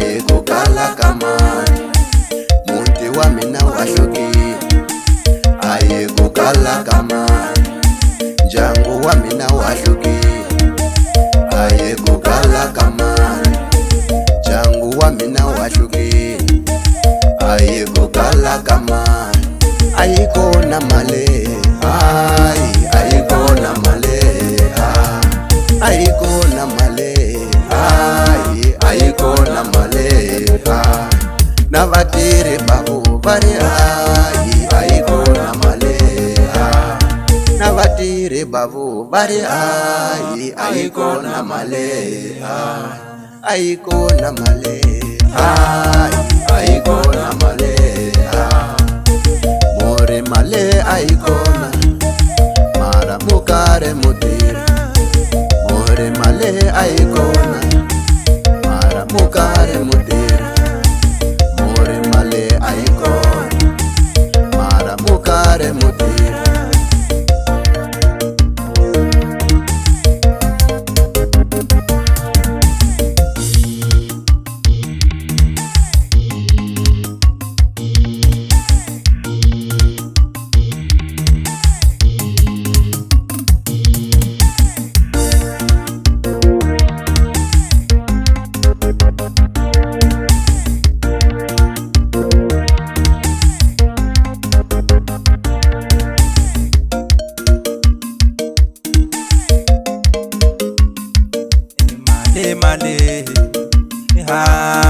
ayikukala kamani muti wa mina wa hlukile ayikukala kamani ndyangu wa mina wa hlukile ayikukala kamani ndyangu wa mina wa hlukile ayikukala kamani ayikona mali ayikona mali ayikona mali ayikona mali na vatirhi bavo vari ayikona mali na vatirhi bavo vari ayikona mali ayikona mali ayikona mali more mali ayikona mara mukare mutirhi more mali ayikona mara mukare mutirhi more mali ayikona mara mukare mutirhi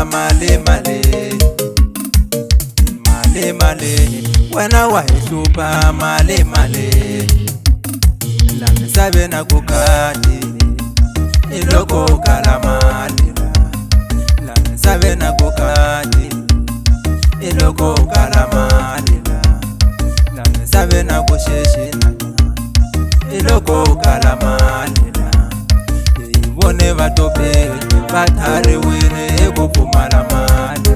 male male male male wena wahlupha male la misabe na kukati iloko kalamali la misabe na kukati iloko kalamali la misabe na kusheshina iloko kalamali vone vatope vathari wini ekupfumala mali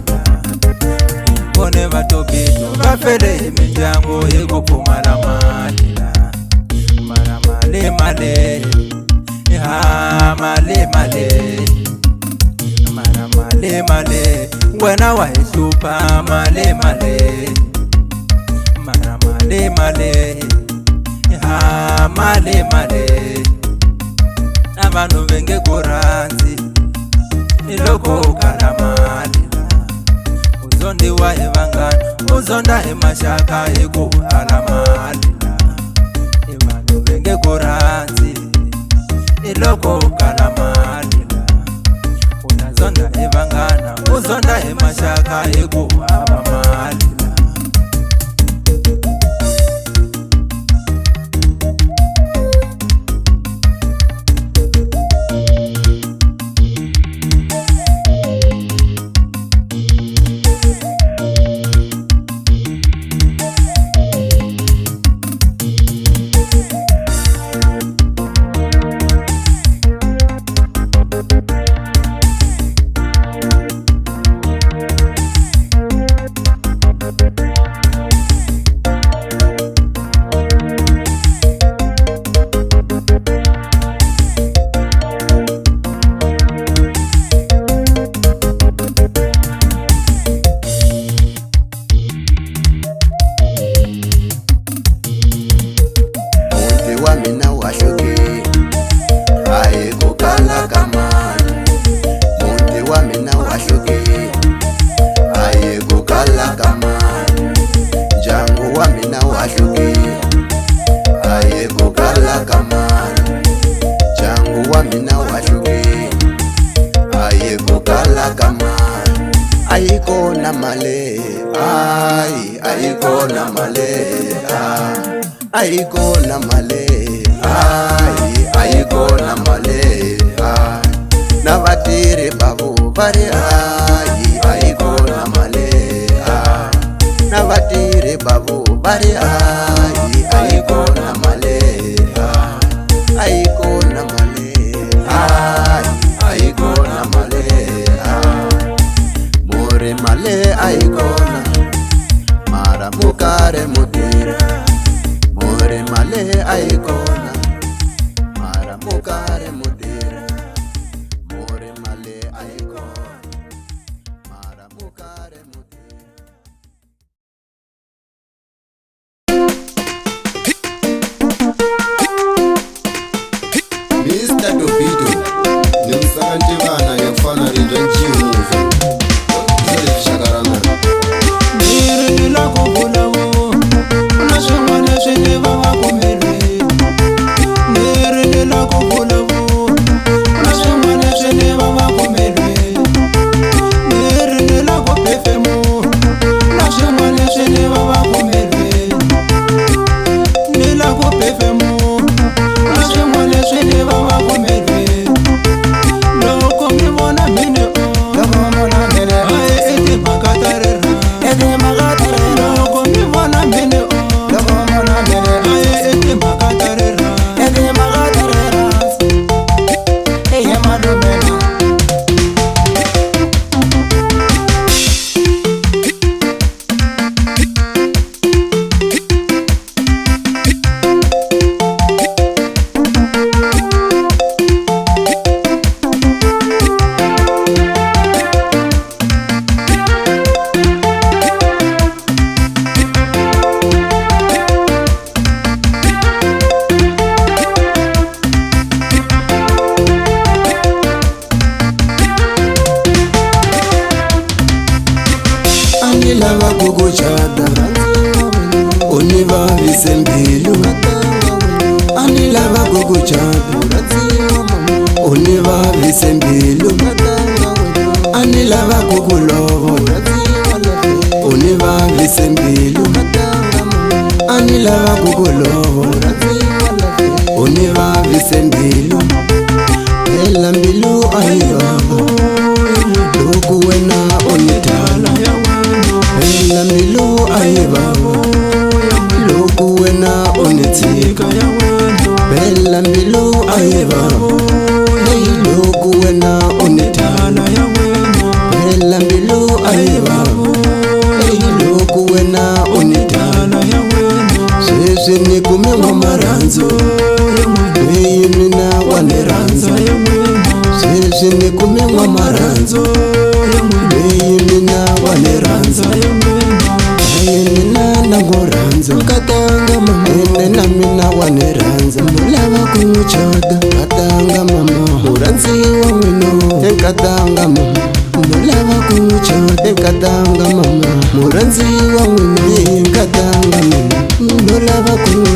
vone vatope vafele hi mindyangu ekupfumala mali mara mali mali mali mara mali mali wena wa hi hlupha mali mara mali mali vanhu venge kuranzi iloko kalamali uzondiwa hi vanghana uzonda hi maxaka hi ku hala mali vanhu venge kuranzi iloko kalamali unazonda hi vanghana uzonda hi maxaka hi ku hava mali mina wa hlukile ayikukala kamani muti wa mina wa hlukile ayikukala kamani ndyangu wa mina wa hlukile ayikukala kamani ndyangu wa mina wa hlukile ayikukala kamani ayikona mali ayikona mali ayikona mali ayikona mali na vatirhi bavo vari ayikona mali na vatirhi bavo vari ayikona mali ayikona mali ayikona mali more mali ayikona mara mukare mutirhi more mali ayikona mara mukare mutirhi more mali ayikona Ani lava kukuchata univavise mbilu. Ani lava kukuchata univavise mbilu. Ani lava kukulovola univavise mbilu. Ani lava kukulovola univavise mbilu. Phela mbilu ayibaba loku wena unithala. Phela mbilu ayibaba loku wena unitsika. Phela mbilu ayibaba loku wena unithala. Phela mbilu ayibaba loku wena unithala. Sweswi ni kume maranzo leyi mina waneranza. Sweswi ni kume maranzo leyi mina waneranza. Mina nangoranza katanga mama, ene na mina waneranza. Mulava kuchata katanga mama, muranziwa wino katanga mama. Mulava kuchata katanga mama, muranziwa wino katanga mama. Mulava kuchata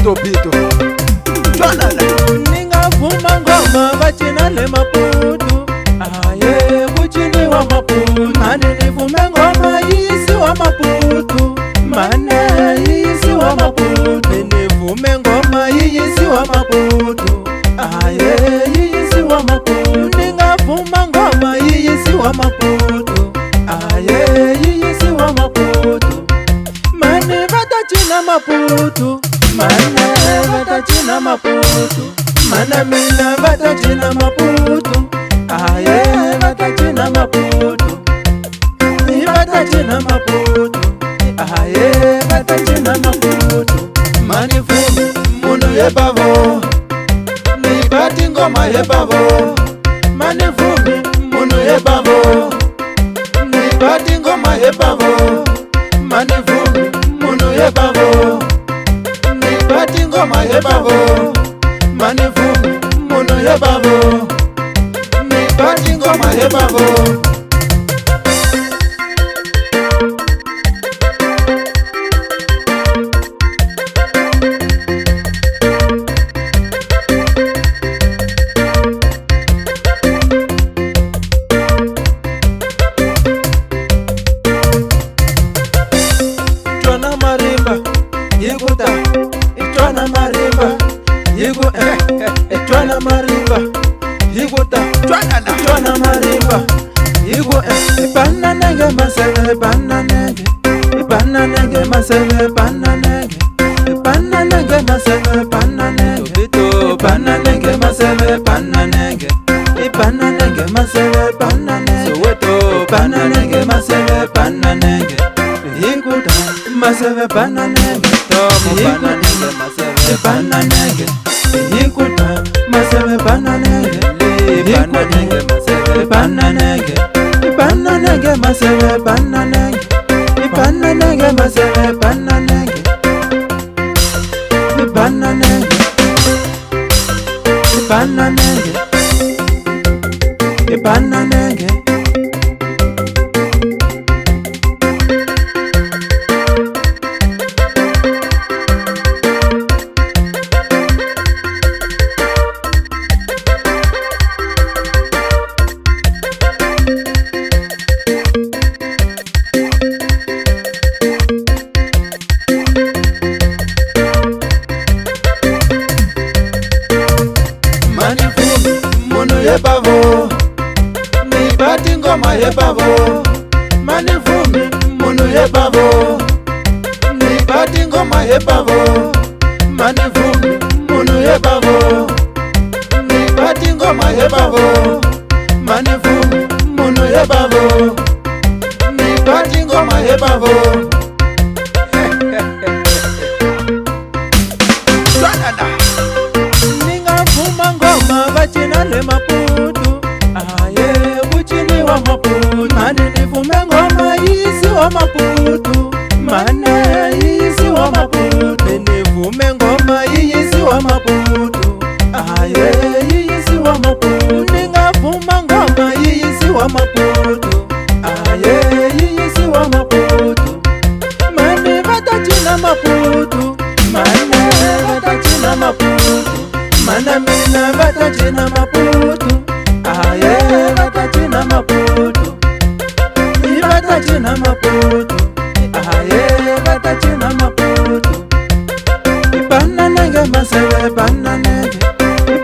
Topito ninga vuma ngoma vachina le maputu. Aye kuchini wa maputu. Mane nivume ngoma yisi wa maputu. Mane yisi wa maputu. Nivume ngoma yisi wa maputu. Aye yisi wa maputu. Ninga vuma ngoma yisi wa maputu. Aye yisi wa maputu. Mane vatachina maputu. Mana vatachina maputu. Mana mina vatachina maputu. Aye vatachina maputu. Vatachina maputu. Aye vatachina maputu. Mani fumi mundu yebavo. Nipati ngoma yebavo. Mani fumi mundu yebavo. Nipati ngoma yebavo. Mani fumi mundu yebavo. Nipati ngoma yebavo. Mani fumi mundu yebavo. Nipati ngoma yebavo. Itwana marimba, yikuta, itwana marimba. yiku twana marimba yiku ta twana marimba yiku bananenge masele bananenge bananenge masele bananenge bananenge masele bananenge bananenge masele bananenge bananenge masele bananenge soweto bananenge masele bananenge yikuda masele bananenge tomo bananenge masele bananenge yikuda masele bananenge bananenge masele bananenge bananenge masele bananenge bananenge masele bananenge bananenge bananenge bananenge Yebavo, mi bati ngoma yebavo. Manivumi munu yebavo, mi bati ngoma yebavo. Manivumi munu yebavo, mi bati ngoma yebavo. Manivumi munu yebavo, mi bati ngoma yebavo. Ninga fuma ngoma bachina le maputu. Aye buchini wa maputu. Mane nifume ngoma yisi wa maputu. Mane yisi wa maputu. Nifume ngoma yisi wa maputu. Aye yisi wa maputu. Ninga fuma ngoma yisi wa maputu. Aye yisi wa maputu. Mane batachina maputu. Mane batachina maputu. Mana mina batachina maputu. Aye batachina maputu. Batachina maputu. Aye batachina maputu. Bananenge masele bananenge.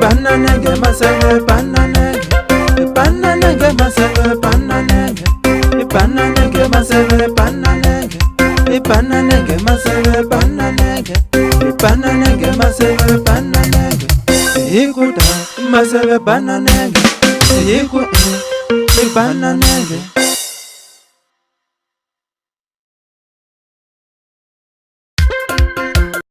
Bananenge masele bananenge. Bananenge masele bananenge. Bananenge masele bananenge. Bananenge masele bananenge. Bananenge masele bananenge. Yikuda masele bananenge. Yiku bananenge.